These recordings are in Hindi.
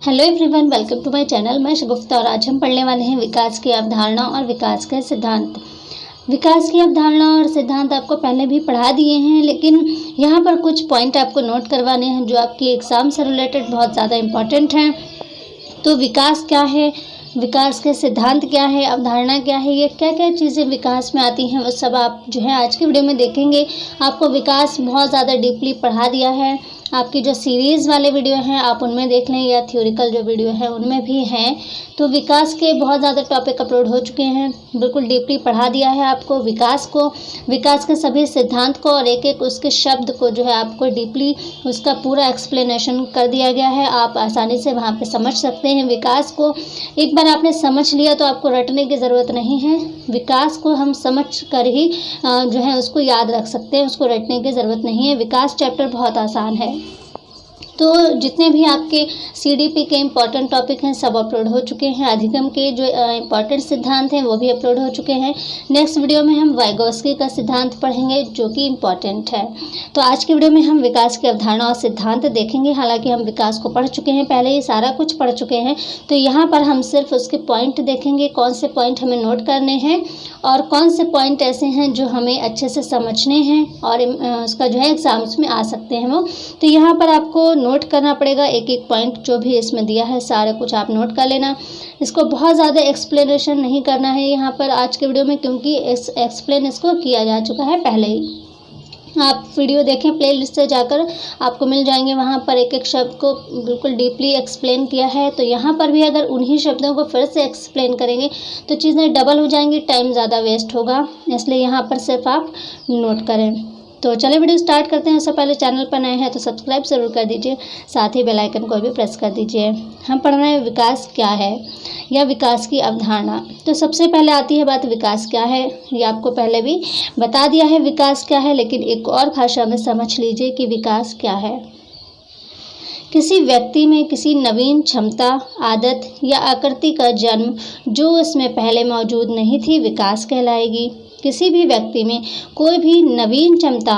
Hello everyone, welcome to my channel. मैं शगुफ्ता और आज हम पढ़ने वाले हैं विकास की अवधारणा और विकास के सिद्धांत। विकास की अवधारणा और सिद्धांत आपको पहले भी पढ़ा दिए हैं, लेकिन यहाँ पर कुछ पॉइंट आपको नोट करवाने हैं जो आपकी एग्ज़ाम से रिलेटेड बहुत ज़्यादा इम्पॉर्टेंट हैं। तो विकास क्या है, विकास के सिद्धांत क्या है, अवधारणा क्या है, ये क्या क्या चीज़ें विकास में आती हैं, वो सब आप जो है आज की वीडियो में देखेंगे। आपको विकास बहुत ज़्यादा डीपली पढ़ा दिया है। आपकी जो सीरीज़ वाले वीडियो हैं आप उनमें देख लें, या थ्योरिकल जो वीडियो है उनमें भी हैं। तो विकास के बहुत ज़्यादा टॉपिक अपलोड हो चुके हैं, बिल्कुल डीपली पढ़ा दिया है आपको विकास को, विकास के सभी सिद्धांत को और एक एक उसके शब्द को जो है आपको डीपली उसका पूरा एक्सप्लेनेशन कर दिया गया है। आप आसानी से वहाँ पे समझ सकते हैं विकास को। एक बार आपने समझ लिया तो आपको रटने की ज़रूरत नहीं है। विकास को हम समझ कर ही जो है उसको याद रख सकते हैं, उसको रटने की ज़रूरत नहीं है। विकास चैप्टर बहुत आसान है। तो जितने भी आपके सीडीपी के इम्पॉर्टेंट टॉपिक हैं सब अपलोड हो चुके हैं। अधिगम के जो इम्पॉर्टेंट सिद्धांत हैं वो भी अपलोड हो चुके हैं। नेक्स्ट वीडियो में हम वाइगोत्स्की का सिद्धांत पढ़ेंगे जो कि इम्पॉर्टेंट है। तो आज की वीडियो में हम विकास की अवधारणा और सिद्धांत देखेंगे। हालांकि हम विकास को पढ़ चुके हैं, पहले ही सारा कुछ पढ़ चुके हैं। तो यहाँ पर हम सिर्फ उसके पॉइंट देखेंगे, कौन से पॉइंट हमें नोट करने हैं और कौन से पॉइंट ऐसे हैं जो हमें अच्छे से समझने हैं और उसका जो है एग्ज़ाम्स में आ सकते हैं वो। तो यहाँ पर आपको नोट करना पड़ेगा एक एक पॉइंट जो भी इसमें दिया है, सारे कुछ आप नोट कर लेना। इसको बहुत ज़्यादा एक्सप्लेनेशन नहीं करना है यहाँ पर आज के वीडियो में, क्योंकि एक्सप्लेन इसको किया जा चुका है पहले ही। आप वीडियो देखें, प्लेलिस्ट से जाकर आपको मिल जाएंगे, वहाँ पर एक एक शब्द को बिल्कुल डीपली एक्सप्लेन किया है। तो यहाँ पर भी अगर उन्हीं शब्दों को फिर से एक्सप्लेन करेंगे तो चीज़ें डबल हो जाएंगी, टाइम ज़्यादा वेस्ट होगा, इसलिए यहाँ पर सिर्फ आप नोट करें। तो चलिए वीडियो स्टार्ट करते हैं। उससे पहले चैनल पर नए हैं तो सब्सक्राइब ज़रूर कर दीजिए, साथ ही बेल आइकन को भी प्रेस कर दीजिए। हम पढ़ रहे हैं विकास क्या है या विकास की अवधारणा। तो सबसे पहले आती है बात विकास क्या है। ये आपको पहले भी बता दिया है विकास क्या है, लेकिन एक और भाषा में समझ लीजिए कि विकास क्या है। किसी व्यक्ति में किसी नवीन क्षमता, आदत या आकृति का जन्म जो उसमें पहले मौजूद नहीं थी, विकास कहलाएगी। किसी भी व्यक्ति में कोई भी नवीन क्षमता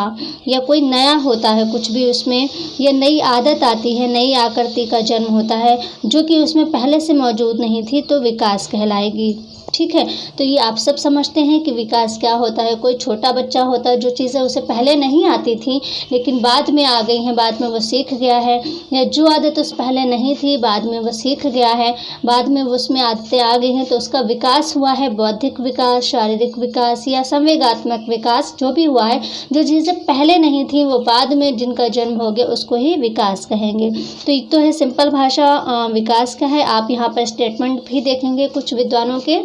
या कोई नया होता है, कुछ भी उसमें या नई आदत आती है, नई आकृति का जन्म होता है जो कि उसमें पहले से मौजूद नहीं थी, तो विकास कहलाएगी। ठीक है, तो ये आप सब समझते हैं कि विकास क्या होता है। कोई छोटा बच्चा होता है, जो चीज़ें उसे पहले नहीं आती थी लेकिन बाद में आ गई हैं, बाद में वो सीख गया है, या जो आदत उस पहले नहीं थी बाद में वो सीख गया है, बाद में वो उसमें आदतें आ गई हैं, तो उसका विकास हुआ है। बौद्धिक विकास, शारीरिक विकास या संवेगात्मक विकास जो भी हुआ है, जो चीज़ें पहले नहीं थी वो बाद में जिनका जन्म हो गया उसको ही विकास कहेंगे। तो एक तो है सिंपल भाषा विकास क्या है। आप यहाँ पर स्टेटमेंट भी देखेंगे कुछ विद्वानों के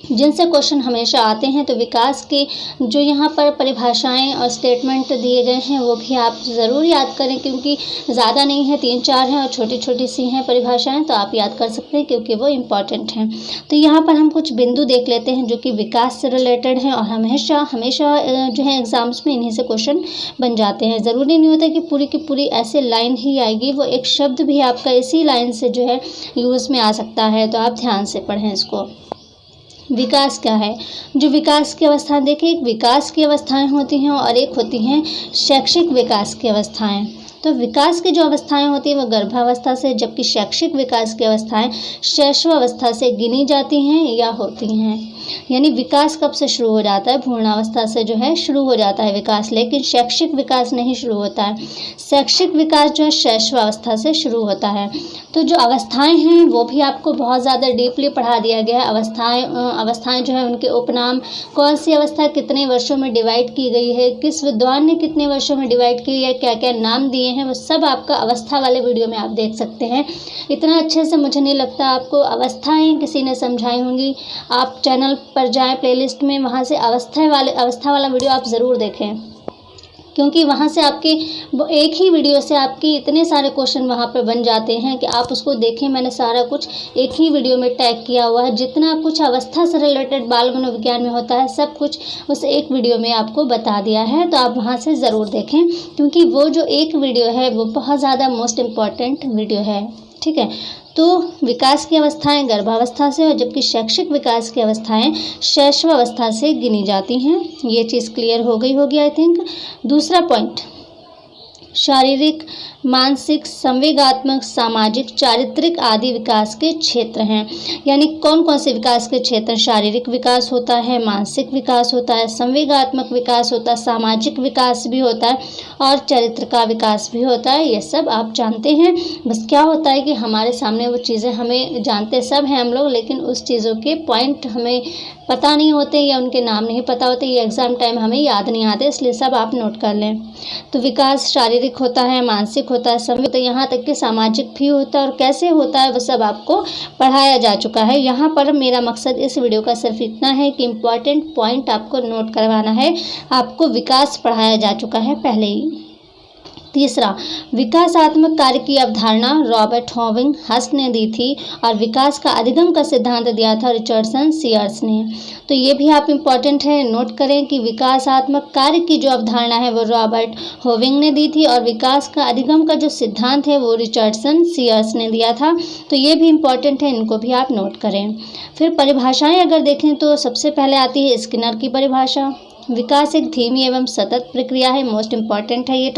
जिनसे क्वेश्चन हमेशा आते हैं। तो विकास की जो यहाँ पर परिभाषाएं और स्टेटमेंट दिए गए हैं वो भी आप ज़रूर याद करें, क्योंकि ज़्यादा नहीं है, 3-4 हैं और छोटी छोटी सी हैं परिभाषाएं, तो आप याद कर सकते हैं क्योंकि वो इम्पॉर्टेंट हैं। तो यहाँ पर हम कुछ बिंदु देख लेते हैं जो कि विकास से रिलेटेड हैं और हमेशा हमेशा जो है एग्ज़ाम्स में इन्हीं से क्वेश्चन बन जाते हैं। ज़रूरी नहीं होता कि पूरी की पूरी ऐसे लाइन ही आएगी, वो एक शब्द भी आपका इसी लाइन से जो है यूज़ में आ सकता है, तो आप ध्यान से पढ़ें इसको। विकास क्या है, जो विकास की अवस्थाएं देखिए, एक विकास की अवस्थाएं होती हैं और एक होती हैं शैक्षिक विकास की अवस्थाएं। तो विकास की जो अवस्थाएं होती हैं वो गर्भावस्था से, जबकि शैक्षिक विकास की अवस्थाएं शैशवावस्था से गिनी जाती हैं या होती हैं। यानी विकास कब से शुरू हो जाता है, भ्रूणावस्था से जो है शुरू हो जाता है विकास, लेकिन शैक्षिक विकास नहीं शुरू होता है। शैक्षिक विकास जो है शैशवावस्था से शुरू होता है। तो जो अवस्थाएं हैं वो भी आपको बहुत ज़्यादा डीपली पढ़ा दिया गया है। अवस्थाएं जो है उनके उपनाम, कौन सी अवस्था कितने वर्षों में डिवाइड की गई है, किस विद्वान ने कितने वर्षों में डिवाइड की है, क्या क्या नाम दिए हैं, वो सब आपका अवस्था वाले वीडियो में आप देख सकते हैं। इतना अच्छे से मुझे नहीं लगता आपको अवस्थाएं किसी ने समझाई होंगी। आप चैनल पर जाएं, प्लेलिस्ट में, वहाँ से अवस्था वाला वीडियो आप ज़रूर देखें, क्योंकि वहाँ से आपके एक ही वीडियो से आपके इतने सारे क्वेश्चन वहाँ पर बन जाते हैं कि आप उसको देखें। मैंने सारा कुछ एक ही वीडियो में टैग किया हुआ है, जितना कुछ अवस्था से रिलेटेड बाल मनोविज्ञान में होता है सब कुछ उस एक वीडियो में आपको बता दिया है। तो आप वहाँ से ज़रूर देखें, क्योंकि वो जो एक वीडियो है वो बहुत ज़्यादा मोस्ट इम्पॉर्टेंट वीडियो है। ठीक है, तो विकास की अवस्थाएं गर्भावस्था से और जबकि शैक्षिक विकास की अवस्थाएं शैशवावस्था से गिनी जाती हैं। ये चीज़ क्लियर हो गई होगी आई थिंक। दूसरा पॉइंट, शारीरिक, मानसिक, संवेगात्मक, सामाजिक, चारित्रिक आदि विकास के क्षेत्र हैं। यानी कौन कौन से विकास के क्षेत्र? शारीरिक विकास होता है, मानसिक विकास होता है, संवेगात्मक विकास होता है, सामाजिक विकास भी होता है और चरित्र का विकास भी होता है। ये सब आप जानते हैं। बस क्या होता है कि हमारे सामने वो चीज़ें हमें जानते सब हैं हम लोग, लेकिन उस चीज़ों के पॉइंट हमें पता नहीं होते या उनके नाम नहीं पता होते, ये एग्ज़ाम टाइम हमें याद नहीं आते, इसलिए सब आप नोट कर लें। तो विकास शारीरिक होता है, मानसिक होता है, संवेग, तो यहाँ तक कि सामाजिक भी होता है। और कैसे होता है वो सब आपको पढ़ाया जा चुका है। यहाँ पर मेरा मकसद इस वीडियो का सिर्फ इतना है कि इम्पॉर्टेंट पॉइंट आपको नोट करवाना है। आपको विकास पढ़ाया जा चुका है पहले ही। तीसरा, विकासात्मक कार्य की अवधारणा रॉबर्ट हॉविंग हस्ट ने दी थी और विकास का अधिगम का सिद्धांत दिया था रिचर्डसन सीयर्स ने। तो ये भी आप इम्पॉर्टेंट है, नोट करें कि विकासात्मक कार्य की जो अवधारणा है वो रॉबर्ट हॉविंग ने दी थी और विकास का अधिगम का जो सिद्धांत है वो रिचर्डसन सीयर्स ने दिया था। तो ये भी इम्पॉर्टेंट है, इनको भी आप नोट करें। फिर परिभाषाएं अगर देखें तो सबसे पहले आती है स्किनर की परिभाषा। विकास एक धीमी एवं सतत प्रक्रिया है। मोस्ट इम्पॉर्टेंट है ये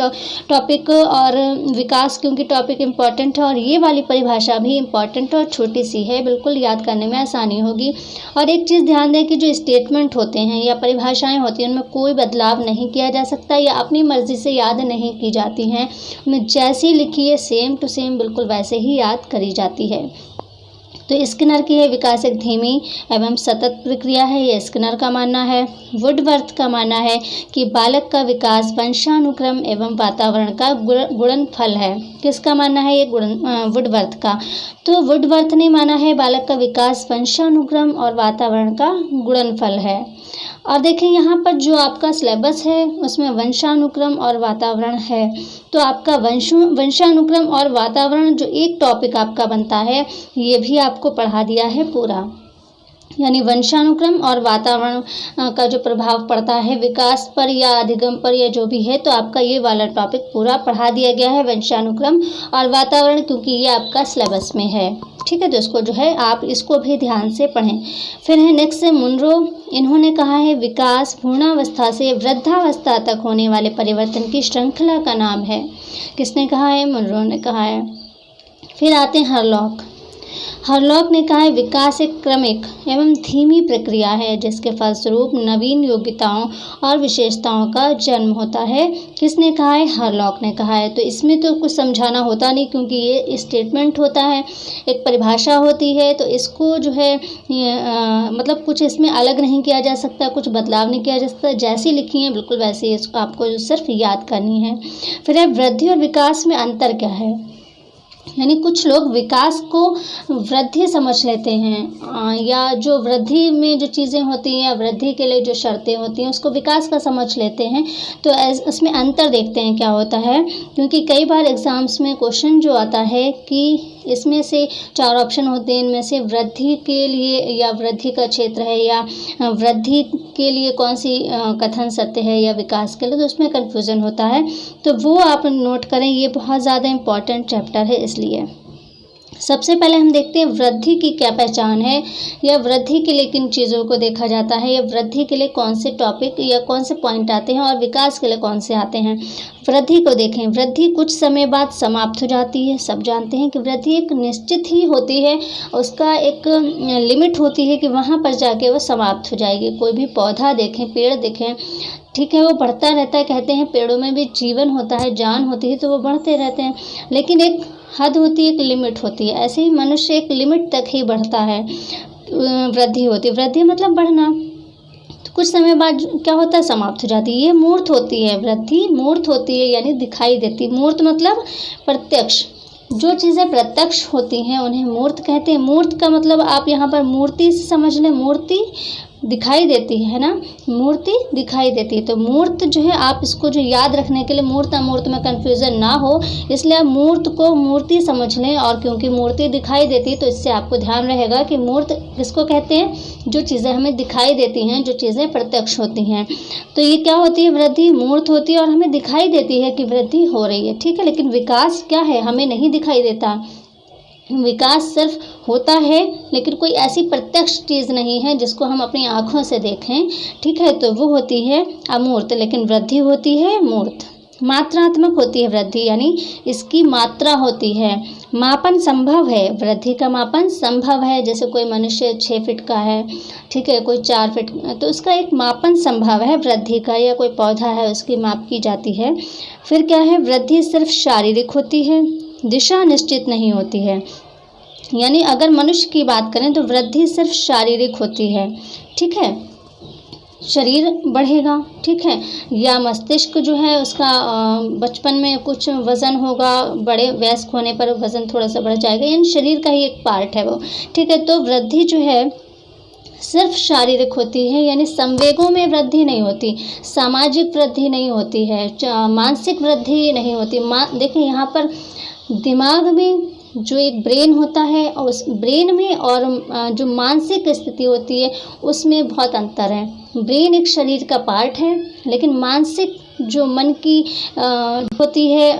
टॉपिक, और विकास क्योंकि टॉपिक इम्पॉर्टेंट है और ये वाली परिभाषा भी इम्पॉर्टेंट और छोटी सी है, बिल्कुल याद करने में आसानी होगी। और एक चीज़ ध्यान दें कि जो स्टेटमेंट होते हैं या परिभाषाएं होती हैं उनमें कोई बदलाव नहीं किया जा सकता या अपनी मर्जी से याद नहीं की जाती हैं। उनमें जैसी लिखी है सेम टू सेम बिल्कुल वैसे ही याद करी जाती है। तो स्किनर की है विकास एक धीमी एवं सतत प्रक्रिया है, ये स्किनर का मानना है। वुडवर्थ का मानना है कि बालक का विकास वंशानुक्रम एवं वातावरण का गुणनफल है। किसका मानना है ये? वुडवर्थ का। तो वुडवर्थ ने माना है बालक का विकास वंशानुक्रम और वातावरण का गुणनफल है। और देखें यहाँ पर जो आपका सिलेबस है उसमें वंशानुक्रम और वातावरण है, तो आपका वंशानुक्रम और वातावरण जो एक टॉपिक आपका बनता है ये भी आपको पढ़ा दिया है पूरा। यानी वंशानुक्रम और वातावरण का जो प्रभाव पड़ता है विकास पर या अधिगम पर या जो भी है, तो आपका ये वाला टॉपिक पूरा पढ़ा दिया गया है, वंशानुक्रम और वातावरण, क्योंकि ये आपका सिलेबस में है। ठीक है, तो इसको जो है आप इसको भी ध्यान से पढ़ें। फिर है नेक्स्ट है मुनरो। इन्होंने कहा है विकास भ्रूणावस्था से वृद्धावस्था तक होने वाले परिवर्तन की श्रृंखला का नाम है। किसने कहा है? मुनरो ने कहा है। फिर आते हैं हरलॉक। हरलॉक ने कहा है विकास एक क्रमिक एवं धीमी प्रक्रिया है जिसके फलस्वरूप नवीन योग्यताओं और विशेषताओं का जन्म होता है। किसने कहा है? हरलॉक ने कहा है। तो इसमें तो कुछ समझाना होता नहीं क्योंकि ये स्टेटमेंट होता है, एक परिभाषा होती है, तो इसको जो है मतलब कुछ इसमें अलग नहीं किया जा सकता, कुछ बदलाव नहीं किया जा सकता, जैसी लिखी है बिल्कुल वैसे ही इसको आपको सिर्फ याद करनी है। फिर है वृद्धि और विकास में अंतर क्या है। यानी कुछ लोग विकास को वृद्धि समझ लेते हैं या जो वृद्धि में जो चीज़ें होती हैं या वृद्धि के लिए जो शर्तें होती हैं उसको विकास का समझ लेते हैं। तो उसमें अंतर देखते हैं क्या होता है, क्योंकि कई बार एग्ज़ाम्स में क्वेश्चन जो आता है कि इसमें से 4 ऑप्शन होते हैं, इनमें से वृद्धि के लिए या वृद्धि का क्षेत्र है या वृद्धि के लिए कौन सी कथन सत्य है या विकास के लिए, तो उसमें कन्फ्यूज़न होता है। तो वो आप नोट करें, ये बहुत ज़्यादा इम्पॉर्टेंट चैप्टर है। इसलिए सबसे पहले हम देखते हैं वृद्धि की क्या पहचान है या वृद्धि के लिए किन चीज़ों को देखा जाता है या वृद्धि के लिए कौन से टॉपिक या कौन से पॉइंट आते हैं और विकास के लिए कौन से आते हैं। वृद्धि को देखें। वृद्धि कुछ समय बाद समाप्त हो जाती है। सब जानते हैं कि वृद्धि एक निश्चित ही होती है, उसका एक लिमिट होती है कि वहाँ पर जाके वो समाप्त हो जाएगी। कोई भी पौधा देखें, पेड़ देखें, ठीक है, वो बढ़ता रहता है। कहते हैं पेड़ों में भी जीवन होता है, जान होती है, तो वो बढ़ते रहते हैं, लेकिन एक हद होती है, एक लिमिट होती है। ऐसे ही मनुष्य एक लिमिट तक ही बढ़ता है, वृद्धि होती है। वृद्धि मतलब बढ़ना, तो कुछ समय बाद क्या होता है? समाप्त हो जाती है। ये मूर्त होती है, वृद्धि मूर्त होती है, यानी दिखाई देती। मूर्त मतलब प्रत्यक्ष। जो चीज़ें प्रत्यक्ष होती हैं उन्हें मूर्त कहते हैं। मूर्त का मतलब आप यहाँ पर मूर्ति से समझ लें, मूर्ति दिखाई देती है ना, मूर्ति दिखाई देती है। तो मूर्त जो है आप इसको जो याद रखने के लिए मूर्त अमूर्त में कन्फ्यूज़न ना हो, इसलिए आप मूर्त को मूर्ति समझ लें। और क्योंकि मूर्ति दिखाई देती है तो इससे आपको ध्यान रहेगा कि मूर्त किसको कहते हैं? जो चीज़ें हमें दिखाई देती हैं, जो चीज़ें प्रत्यक्ष होती हैं। तो ये क्या होती है? वृद्धि मूर्त होती है और हमें दिखाई देती है कि वृद्धि हो रही है, ठीक है। लेकिन विकास क्या है? हमें नहीं दिखाई देता। विकास सिर्फ होता है लेकिन कोई ऐसी प्रत्यक्ष चीज़ नहीं है जिसको हम अपनी आँखों से देखें, ठीक है। तो वो होती है अमूर्त, लेकिन वृद्धि होती है मूर्त। मात्रात्मक होती है वृद्धि, यानी इसकी मात्रा होती है। मापन संभव है, वृद्धि का मापन संभव है। जैसे कोई मनुष्य 6 फीट का है, ठीक है, कोई 4 फीट, तो उसका एक मापन संभव है वृद्धि का, या कोई पौधा है उसकी माप की जाती है। फिर क्या है, वृद्धि सिर्फ शारीरिक होती है, दिशा निश्चित नहीं होती है। यानी अगर मनुष्य की बात करें तो वृद्धि सिर्फ शारीरिक होती है, ठीक है, शरीर बढ़ेगा, ठीक है, या मस्तिष्क जो है उसका बचपन में कुछ वज़न होगा, बड़े वयस्क होने पर वज़न थोड़ा सा बढ़ जाएगा, यानी शरीर का ही एक पार्ट है वो, ठीक है। तो वृद्धि जो है सिर्फ शारीरिक होती है, यानी संवेगों में वृद्धि नहीं होती, सामाजिक वृद्धि नहीं होती है, मानसिक वृद्धि नहीं होती। देखिए यहाँ पर दिमाग में जो एक ब्रेन होता है, और उस ब्रेन में और जो मानसिक स्थिति होती है उसमें बहुत अंतर है। ब्रेन एक शरीर का पार्ट है, लेकिन मानसिक जो मन की होती है,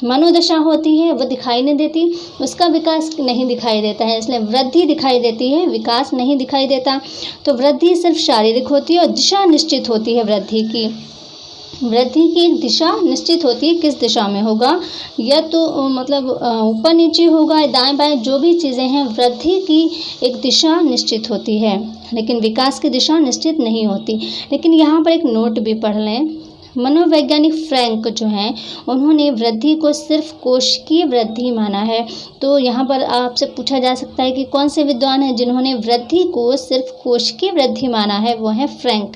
मनोदशा होती है, वो दिखाई नहीं देती, उसका विकास नहीं दिखाई देता है। इसलिए वृद्धि दिखाई देती है, विकास नहीं दिखाई देता। तो वृद्धि सिर्फ शारीरिक होती है और दिशा निश्चित होती है वृद्धि की। वृद्धि की एक दिशा निश्चित होती है, किस दिशा में होगा, या तो मतलब ऊपर नीचे होगा, दाएं बाएं, जो भी चीज़ें हैं, वृद्धि की एक दिशा निश्चित होती है, लेकिन विकास की दिशा निश्चित नहीं होती। लेकिन यहाँ पर एक नोट भी पढ़ लें। मनोवैज्ञानिक फ्रैंक जो हैं, उन्होंने वृद्धि को सिर्फ कोशिकीय वृद्धि माना है। तो यहाँ पर आपसे पूछा जा सकता है कि कौन से विद्वान हैं जिन्होंने वृद्धि को सिर्फ कोशिकीय वृद्धि माना है, वो है फ्रैंक,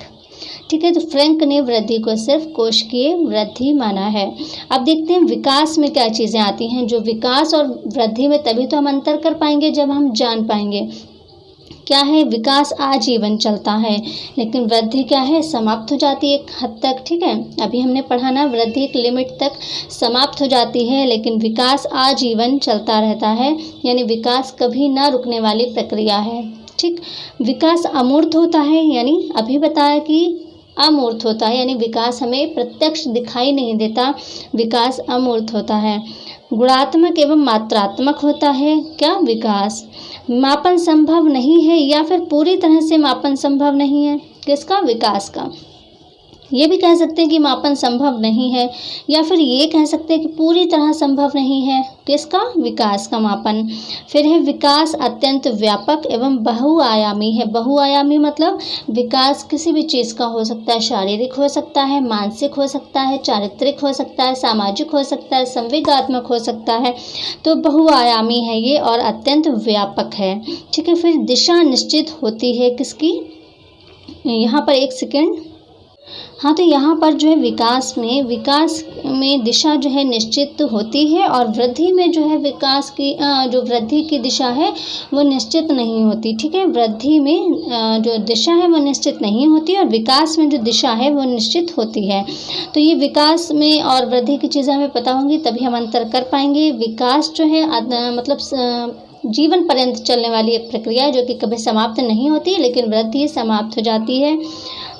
ठीक है। तो फ्रैंक ने वृद्धि को सिर्फ कोशिकीय वृद्धि माना है। अब देखते हैं विकास में क्या चीज़ें आती हैं। जो विकास और वृद्धि में तभी तो हम अंतर कर पाएंगे जब हम जान पाएंगे। क्या है, विकास आजीवन चलता है, लेकिन वृद्धि क्या है, समाप्त हो जाती है एक हद तक, ठीक है। अभी हमने पढ़ा ना, वृद्धि एक लिमिट तक समाप्त हो जाती है, लेकिन विकास आजीवन चलता रहता है, यानी विकास कभी ना रुकने वाली प्रक्रिया है, ठीक। विकास अमूर्त होता है, यानी अभी बताया कि अमूर्त होता है, यानी विकास हमें प्रत्यक्ष दिखाई नहीं देता, विकास अमूर्त होता है। गुणात्मक एवं मात्रात्मक होता है क्या, विकास। मापन संभव नहीं है, या फिर पूरी तरह से मापन संभव नहीं है, किसका, विकास का। ये भी कह सकते हैं कि मापन संभव नहीं है, या फिर ये कह सकते हैं कि पूरी तरह संभव नहीं है, किसका, विकास का मापन। फिर है विकास अत्यंत व्यापक एवं बहुआयामी है। बहुआयामी मतलब विकास किसी भी चीज़ का हो सकता है, शारीरिक हो सकता है, मानसिक हो सकता है, चारित्रिक हो सकता है, सामाजिक हो सकता है, संवेगात्मक हो सकता है। तो बहुआयामी है ये और अत्यंत व्यापक है, ठीक है। फिर दिशा निश्चित होती है किसकी, यहाँ पर एक सेकेंड, हाँ, तो यहाँ पर जो है विकास में दिशा जो है निश्चित होती है, और वृद्धि में जो है विकास की जो वृद्धि की दिशा है वो निश्चित नहीं होती, ठीक है। वृद्धि में जो दिशा है वो निश्चित नहीं होती, और विकास में जो दिशा है वो निश्चित होती है। तो ये विकास में और वृद्धि की चीज़ें हमें पता होंगी, तभी हम अंतर कर पाएंगे। विकास जो है मतलब जीवन पर्यंत चलने वाली एक प्रक्रिया है, जो कि कभी समाप्त नहीं होती, लेकिन वृद्धि समाप्त हो जाती है।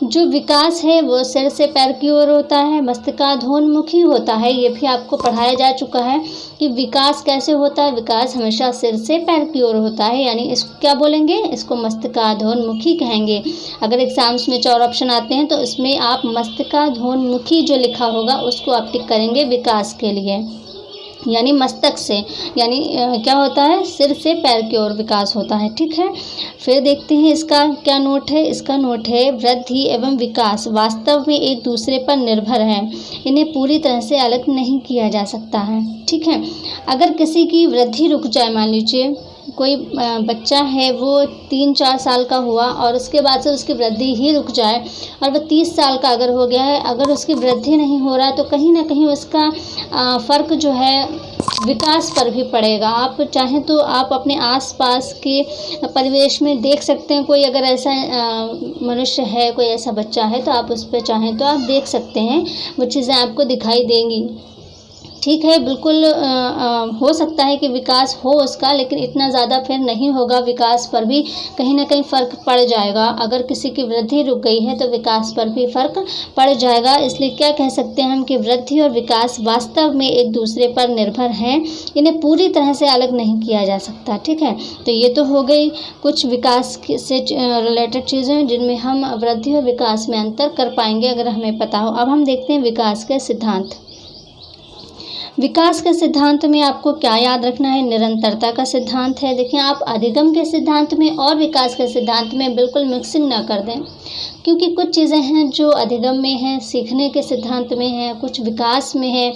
जो विकास है वो सिर से पैर की ओर होता है, मस्तकाधोन्मुखी होता है। ये भी आपको पढ़ाया जा चुका है कि विकास कैसे होता है। विकास हमेशा सिर से पैर की ओर होता है, यानी इसको क्या बोलेंगे, इसको मस्तकाधोन्मुखी कहेंगे। अगर एग्जाम्स में 4 ऑप्शन आते हैं तो इसमें आप मस्तकाधोन्मुखी जो लिखा होगा उसको आप टिक करेंगे विकास के लिए, यानी मस्तक से, यानी क्या होता है, सिर से पैर की ओर विकास होता है, ठीक है। फिर देखते हैं इसका क्या नोट है। इसका नोट है वृद्धि एवं विकास वास्तव में एक दूसरे पर निर्भर हैं, इन्हें पूरी तरह से अलग नहीं किया जा सकता है, ठीक है। अगर किसी की वृद्धि रुक जाए, मान लीजिए कोई बच्चा है वो 3-4 साल का हुआ और उसके बाद से उसकी वृद्धि ही रुक जाए, और वह 30 साल का अगर हो गया है, अगर उसकी वृद्धि नहीं हो रहा है, तो कहीं ना कहीं उसका फ़र्क जो है विकास पर भी पड़ेगा। आप चाहें तो आप अपने आसपास के परिवेश में देख सकते हैं, कोई अगर ऐसा मनुष्य है, कोई ऐसा बच्चा है, तो आप उस पर चाहें तो आप देख सकते हैं, वो चीज़ें आपको दिखाई देंगी, ठीक है। बिल्कुल हो सकता है कि विकास हो उसका, लेकिन इतना ज़्यादा फिर नहीं होगा। विकास पर भी कहीं ना कहीं फ़र्क पड़ जाएगा। अगर किसी की वृद्धि रुक गई है तो विकास पर भी फ़र्क पड़ जाएगा। इसलिए क्या कह सकते हैं हम कि वृद्धि और विकास वास्तव में एक दूसरे पर निर्भर हैं, इन्हें पूरी तरह से अलग नहीं किया जा सकता, ठीक है। तो ये तो हो गई कुछ विकास से रिलेटेड चीज़ें जिनमें हम वृद्धि और विकास में अंतर कर पाएंगे अगर हमें पता हो। अब हम देखते हैं विकास के सिद्धांत। विकास के सिद्धांत में आपको क्या याद रखना है? निरंतरता का सिद्धांत है। देखिए, आप अधिगम के सिद्धांत में और विकास के सिद्धांत में बिल्कुल मिक्सिंग ना कर दें, क्योंकि कुछ चीज़ें हैं जो अधिगम में हैं, सीखने के सिद्धांत में हैं, कुछ विकास में है,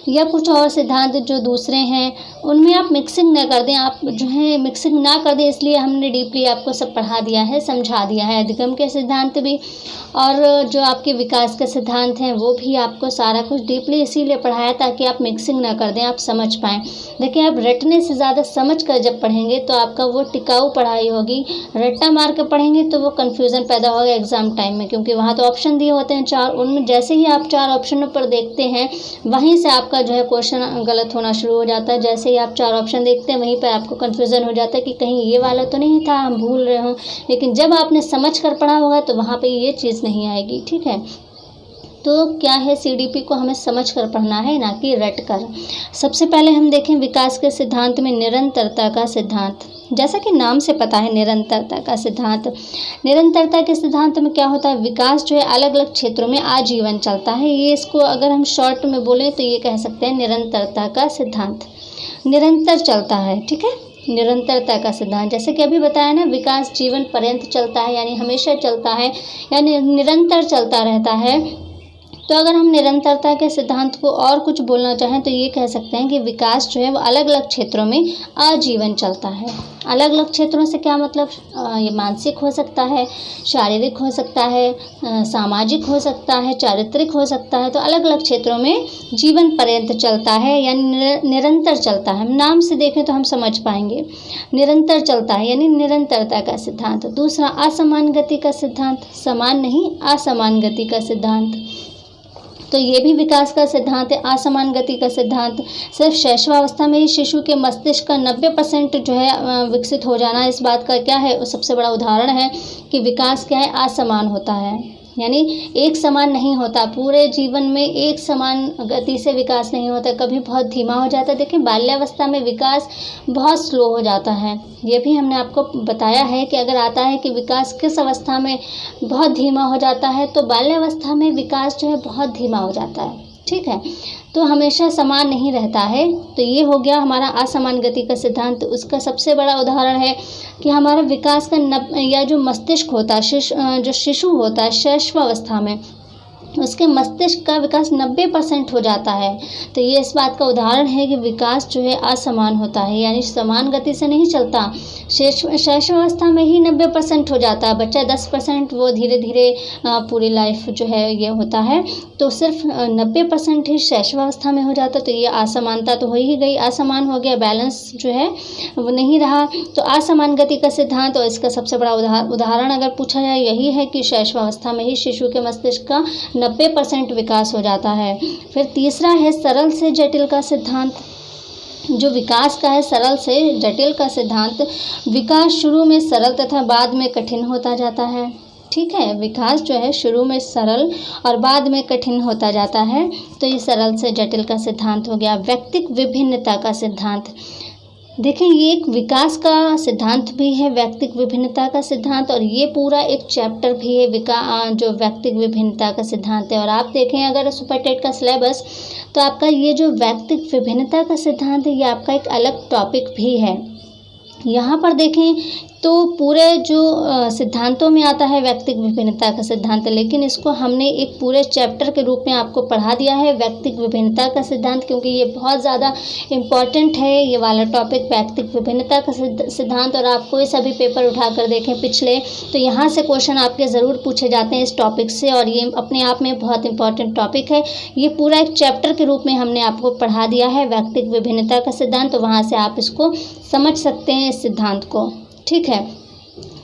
या कुछ और सिद्धांत जो दूसरे हैं उनमें आप मिक्सिंग ना कर दें। आप जो है मिक्सिंग ना कर दें, इसलिए हमने डीपली आपको सब पढ़ा दिया है, समझा दिया है। अधिगम के सिद्धांत भी और जो आपके विकास के सिद्धांत हैं वो भी आपको सारा कुछ डीपली इसीलिए पढ़ाया ताकि आप मिक्सिंग ना कर दें, आप समझ पाएँ। देखिए, आप रटने से ज़्यादा समझ कर जब पढ़ेंगे तो आपका वो टिकाऊ पढ़ाई होगी। रट्टा मार कर पढ़ेंगे तो वो कन्फ्यूज़न पैदा होगा एग्ज़ाम टाइम में, क्योंकि वहाँ तो ऑप्शन दिए होते हैं 4, उनमें जैसे ही आप 4 ऑप्शनों पर देखते हैं वहीं से आपका जो है क्वेश्चन गलत होना शुरू हो जाता है। जैसे ही आप 4 ऑप्शन देखते हैं वहीं पर आपको कन्फ्यूज़न हो जाता है कि कहीं ये वाला तो नहीं था, हम भूल रहे हों। लेकिन जब आपने समझ कर पढ़ा होगा तो वहाँ पर ये चीज़ नहीं आएगी। ठीक है, तो क्या है, सीडीपी को हमें समझ कर पढ़ना है, ना कि रट कर। सबसे पहले हम देखें विकास के सिद्धांत में निरंतरता का सिद्धांत। जैसा कि नाम से पता है, निरंतरता का सिद्धांत। निरंतरता के सिद्धांत में क्या होता है, विकास जो है अलग अलग क्षेत्रों में आजीवन चलता है। ये इसको अगर हम शॉर्ट में बोलें तो ये कह सकते हैं निरंतरता का सिद्धांत निरंतर चलता है। ठीक है, निरंतरता का सिद्धांत, जैसे कि अभी बताया ना, विकास जीवन पर्यंत चलता है, यानी हमेशा चलता है, यानी निरंतर चलता रहता है। तो अगर हम निरंतरता के सिद्धांत को और कुछ बोलना चाहें तो ये कह सकते हैं कि विकास जो है वो अलग अलग क्षेत्रों में आजीवन चलता है। अलग अलग क्षेत्रों से क्या मतलब, ये मानसिक हो सकता है, शारीरिक हो सकता है, सामाजिक हो सकता है, चारित्रिक हो सकता है। तो अलग अलग क्षेत्रों में जीवन पर्यंत चलता है, यानी निरंतर चलता है। हम नाम से देखें तो हम समझ पाएंगे, निरंतर चलता है यानी निरंतरता का सिद्धांत। दूसरा, असमान गति का सिद्धांत, समान नहीं असमान गति का सिद्धांत। तो ये भी विकास का सिद्धांत है, असमान गति का सिद्धांत। सिर्फ शैशवावस्था में ही शिशु के मस्तिष्क का 90% जो है विकसित हो जाना, इस बात का क्या है, सबसे बड़ा उदाहरण है कि विकास क्या है, असमान होता है, यानी एक समान नहीं होता। पूरे जीवन में एक समान गति से विकास नहीं होता, कभी बहुत धीमा हो जाता है। देखिए, बाल्यावस्था में विकास बहुत स्लो हो जाता है। ये भी हमने आपको बताया है कि अगर आता है कि विकास किस अवस्था में बहुत धीमा हो जाता है, तो बाल्यावस्था में विकास जो है बहुत धीमा हो जाता है। ठीक है, तो हमेशा समान नहीं रहता है। तो ये हो गया हमारा असमान गति का सिद्धांत। उसका सबसे बड़ा उदाहरण है कि हमारा विकास का या जो मस्तिष्क होता है, जो शिशु होता है शैशवावस्था में, उसके मस्तिष्क का विकास 90% हो जाता है। तो ये इस बात का उदाहरण है कि विकास जो है असमान होता है, यानी समान गति से नहीं चलता। शैशवावस्था में ही 90% हो जाता है, बच्चा 10% वो धीरे धीरे पूरी लाइफ जो है ये होता है। तो सिर्फ 90% ही शैशवावस्था में हो जाता। तो ये असमानता तो हो ही गई, असमान हो गया, बैलेंस जो है वो नहीं रहा। तो असमान गति का सिद्धांत, और इसका सबसे बड़ा उदाहरण अगर पूछा जाए यही है कि शैशवावस्था में ही शिशु के मस्तिष्क का 90% विकास हो जाता है। फिर तीसरा है सरल से जटिल का सिद्धांत। जो विकास का है, सरल से जटिल का सिद्धांत। विकास शुरू में सरल तथा बाद में कठिन होता जाता है। ठीक है, विकास जो है शुरू में सरल और बाद में कठिन होता जाता है। तो ये सरल से जटिल का सिद्धांत हो गया। व्यक्तिक विभिन्नता का सिद्धांत, देखें ये एक विकास का सिद्धांत भी है, व्यक्तिक विभिन्नता का सिद्धांत, और ये पूरा एक चैप्टर भी है जो व्यक्तिक विभिन्नता का सिद्धांत है। और आप देखें अगर सुपर टेट का सिलेबस, तो आपका ये जो व्यक्तिक विभिन्नता का सिद्धांत है ये आपका एक अलग टॉपिक भी है। यहाँ पर देखें तो पूरे जो सिद्धांतों में आता है व्यक्तिक विभिन्नता का सिद्धांत, लेकिन इसको हमने एक पूरे चैप्टर के रूप में आपको पढ़ा दिया है व्यक्तिक विभिन्नता का सिद्धांत, क्योंकि ये बहुत ज़्यादा इम्पॉर्टेंट है ये वाला टॉपिक, व्यक्तिक विभिन्नता का सिद्धांत। और आप कोई सभी पेपर उठा कर देखें पिछले, तो यहाँ से क्वेश्चन आपके ज़रूर पूछे जाते हैं इस टॉपिक से, और ये अपने आप में बहुत इंपॉर्टेंट टॉपिक है। ये पूरा एक चैप्टर के रूप में हमने आपको पढ़ा दिया है व्यक्तिक विभिन्नता का सिद्धांत, तो वहाँ से आप इसको समझ सकते हैं इस सिद्धांत को। ठीक है,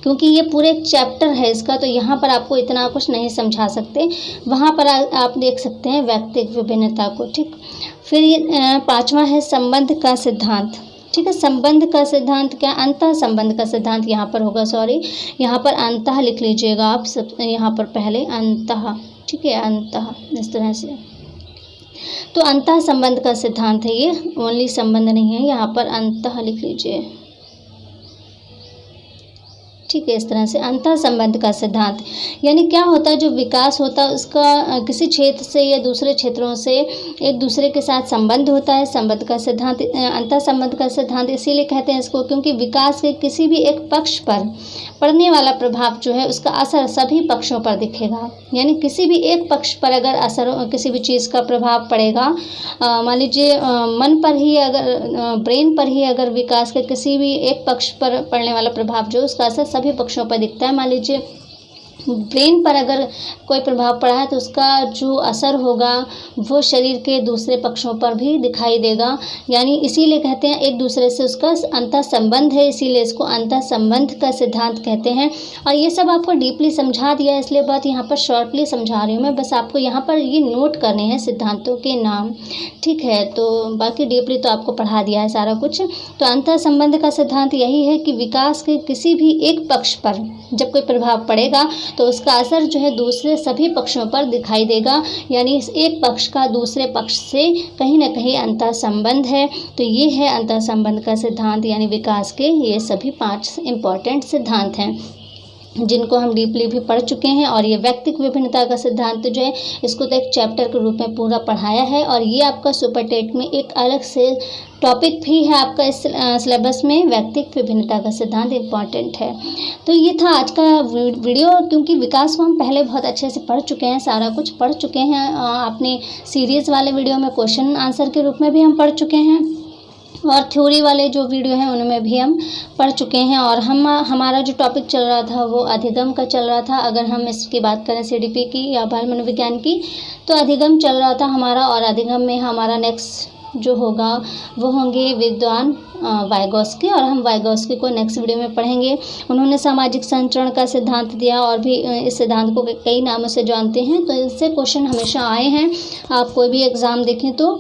क्योंकि ये पूरे एक चैप्टर है इसका, तो यहाँ पर आपको इतना कुछ नहीं समझा सकते, वहाँ पर आप देख सकते हैं व्यक्तिक विभिन्नता को। ठीक, फिर ये पांचवा है संबंध का सिद्धांत। ठीक है, संबंध का सिद्धांत क्या, अंतः संबंध का सिद्धांत यहाँ पर होगा, सॉरी यहाँ पर अंतः लिख लीजिएगा आप सब, यहाँ पर पहले अंतः। ठीक है, अंतः इस तरह से, तो अंतः संबंध का सिद्धांत है ये, ओनली संबंध नहीं है, यहाँ पर अंतः लिख लीजिए। ठीक है। इस तरह से अंतः संबंध का सिद्धांत, यानी क्या होता है, जो विकास होता है उसका किसी क्षेत्र से या दूसरे क्षेत्रों से एक दूसरे के साथ संबंध होता है। संबंध का सिद्धांत, अंतः संबंध का सिद्धांत इसीलिए कहते हैं इसको क्योंकि विकास के किसी भी एक पक्ष पर पड़ने वाला प्रभाव जो है उसका असर सभी पक्षों पर दिखेगा। यानी किसी भी एक पक्ष पर अगर असर किसी भी चीज़ का प्रभाव पड़ेगा, मान लीजिए मन पर ही अगर ब्रेन पर ही अगर विकास के किसी भी एक पक्ष पर पड़ने वाला प्रभाव जो उसका असर सभी पक्षों पर दिखता है। मान लीजिए ब्रेन पर अगर कोई प्रभाव पड़ा है तो उसका जो असर होगा वो शरीर के दूसरे पक्षों पर भी दिखाई देगा। यानी इसीलिए कहते हैं एक दूसरे से उसका अंतः संबंध है, इसीलिए इसको अंतः संबंध का सिद्धांत कहते हैं। और ये सब आपको डीपली समझा दिया है, इसलिए बात यहाँ पर शॉर्टली समझा रही हूँ मैं। बस आपको यहाँ पर ये नोट करने हैं सिद्धांतों के नाम, ठीक है। तो बाकी डीपली तो आपको पढ़ा दिया है सारा कुछ। तो अंतः संबंध का सिद्धांत यही है कि विकास के किसी भी एक पक्ष पर जब कोई प्रभाव पड़ेगा तो उसका असर जो है दूसरे सभी पक्षों पर दिखाई देगा। यानी इस एक पक्ष का दूसरे पक्ष से कहीं ना कहीं अंतः संबंध है। तो ये है अंतः संबंध का सिद्धांत, यानी विकास के ये सभी 5 इम्पॉर्टेंट सिद्धांत हैं जिनको हम डीपली भी पढ़ चुके हैं। और ये व्यक्तिक विभिन्नता का सिद्धांत जो है इसको तो एक चैप्टर के रूप में पूरा पढ़ाया है। और ये आपका सुपर टेट में एक अलग से टॉपिक भी है आपका इस सिलेबस में, व्यक्तिक विभिन्नता का सिद्धांत इम्पॉर्टेंट है। तो ये था आज का वीडियो, क्योंकि विकास को हम पहले बहुत अच्छे से पढ़ चुके हैं, सारा कुछ पढ़ चुके हैं। अपने सीरीज़ वाले वीडियो में क्वेश्चन आंसर के रूप में भी हम पढ़ चुके हैं और थ्योरी वाले जो वीडियो हैं उनमें भी हम पढ़ चुके हैं। और हमारा जो टॉपिक चल रहा था वो अधिगम का चल रहा था। अगर हम इसकी बात करें सीडीपी की या बाल मनोविज्ञान की, तो अधिगम चल रहा था हमारा। और अधिगम में हमारा नेक्स्ट जो होगा वो होंगे विद्वान वाइगॉस्की, और हम वाइगॉस्की को नेक्स्ट वीडियो में पढ़ेंगे। उन्होंने सामाजिक संचरण का सिद्धांत दिया और भी इस सिद्धांत को कई नामों से जानते हैं। तो इससे क्वेश्चन हमेशा आए हैं, आप कोई भी एग्ज़ाम देखें तो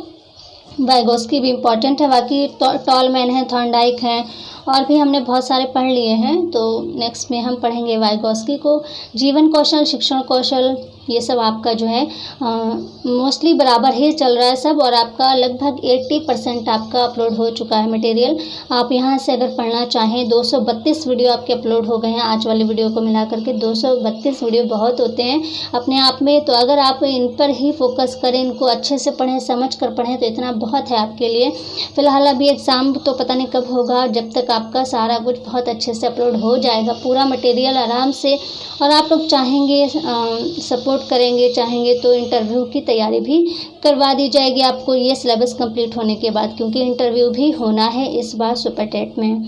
वाइगॉस्की भी इम्पॉर्टेंट है। बाकी टॉलमैन है, थॉर्नडाइक हैं, और भी हमने बहुत सारे पढ़ लिए हैं। तो नेक्स्ट में हम पढ़ेंगे वाइगॉस्की को। जीवन कौशल, शिक्षण कौशल, ये सब आपका जो है मोस्टली बराबर ही चल रहा है सब। और आपका लगभग 80% आपका अपलोड हो चुका है मटेरियल। आप यहाँ से अगर पढ़ना चाहें, 232 वीडियो आपके अपलोड हो गए हैं। आज वाले वीडियो को मिला करके 232 वीडियो बहुत होते हैं अपने आप में। तो अगर आप इन पर ही फोकस करें, इनको अच्छे से पढ़ें, समझ कर पढ़ें, तो इतना बहुत है आपके लिए। फ़िलहाल अभी एग्ज़ाम तो पता नहीं कब होगा, जब तक आपका सारा कुछ बहुत अच्छे से अपलोड हो जाएगा, पूरा मटेरियल आराम से। और आप लोग चाहेंगे, सपोर्ट करेंगे, चाहेंगे तो इंटरव्यू की तैयारी भी करवा दी जाएगी आपको ये सिलेबस कंप्लीट होने के बाद, क्योंकि इंटरव्यू भी होना है इस बार सुपर टेट में।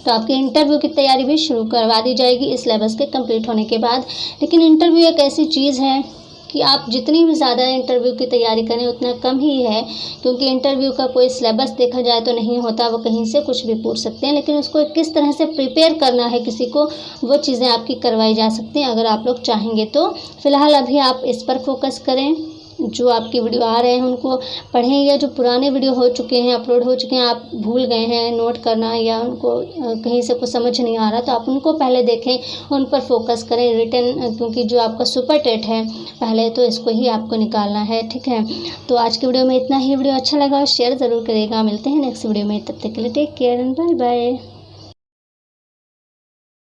तो आपके इंटरव्यू की तैयारी भी शुरू करवा दी जाएगी इस सिलेबस के कंप्लीट होने के बाद। लेकिन इंटरव्यू एक ऐसी चीज़ है कि आप जितनी भी ज़्यादा इंटरव्यू की तैयारी करें उतना कम ही है, क्योंकि इंटरव्यू का कोई सिलेबस देखा जाए तो नहीं होता, वो कहीं से कुछ भी पूछ सकते हैं। लेकिन उसको किस तरह से प्रिपेयर करना है किसी को, वो चीज़ें आपकी करवाई जा सकती हैं अगर आप लोग चाहेंगे तो। फ़िलहाल अभी आप इस पर फोकस करें, जो आपकी वीडियो आ रहे हैं उनको पढ़ें, या जो पुराने वीडियो हो चुके हैं, अपलोड हो चुके हैं, आप भूल गए हैं नोट करना, या उनको कहीं से कुछ समझ नहीं आ रहा, तो आप उनको पहले देखें, उन पर फोकस करें रिटर्न, क्योंकि जो आपका सुपर टेट है पहले तो इसको ही आपको निकालना है, ठीक है। तो आज की वीडियो में इतना ही। वीडियो अच्छा लगा शेयर ज़रूर करेगा। मिलते हैं नेक्स्ट वीडियो में, तब तक के लिए take care and bye bye.